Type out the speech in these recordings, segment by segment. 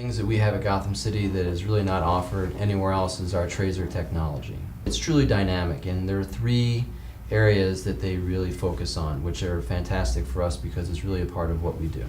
Things that we have at Gotham City that is really not offered anywhere else is our Trazer technology. It's truly dynamic, and there are three areas that they really focus on, which are fantastic for us because it's really a part of what we do.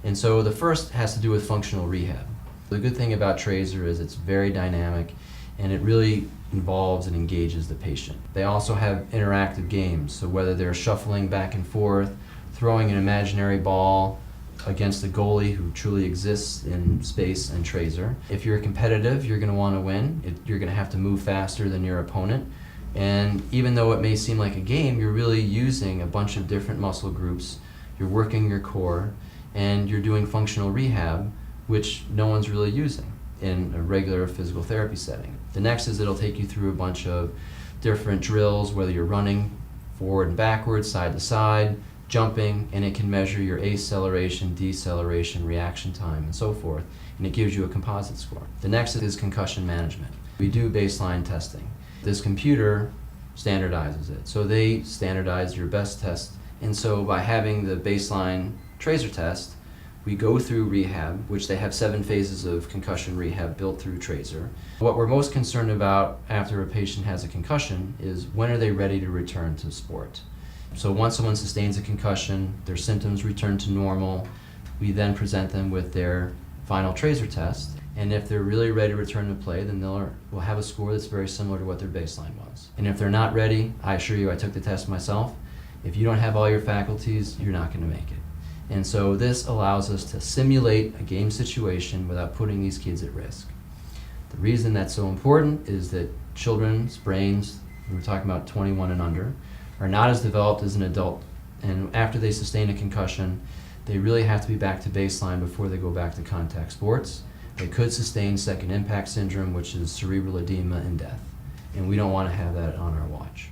And so the first has to do with functional rehab. The good thing about Trazer is it's very dynamic, and it really involves and engages the patient. They also have interactive games, so whether they're shuffling back and forth, throwing an imaginary ball against a goalie who truly exists in space and Trazer. If you're competitive, you're going to want to win. You're going to have to move faster than your opponent. And even though it may seem like a game, you're really using a bunch of different muscle groups. You're working your core, and you're doing functional rehab, which no one's really using in a regular physical therapy setting. The next is it'll take you through a bunch of different drills, whether you're running forward and backwards, side to side, jumping, and it can measure your acceleration, deceleration, reaction time, and so forth, and it gives you a composite score. The next is concussion management. We do baseline testing. This computer standardizes it. So they standardize your best test, and so by having the baseline Trazer test, we go through rehab, which they have 7 phases of concussion rehab built through Trazer. What we're most concerned about after a patient has a concussion is when are they ready to return to sport. So once someone sustains a concussion, their symptoms return to normal, we then present them with their final Trazer test, and if they're really ready to return to play, then we'll have a score that's very similar to what their baseline was. And if they're not ready, I assure you, I took the test myself, if you don't have all your faculties, you're not going to make it. And so this allows us to simulate a game situation without putting these kids at risk. The reason that's so important is that children's brains, we're talking about 21 and under, are not as developed as an adult, and after they sustain a concussion, they really have to be back to baseline before they go back to contact sports. They could sustain second impact syndrome, which is cerebral edema and death, and we don't want to have that on our watch.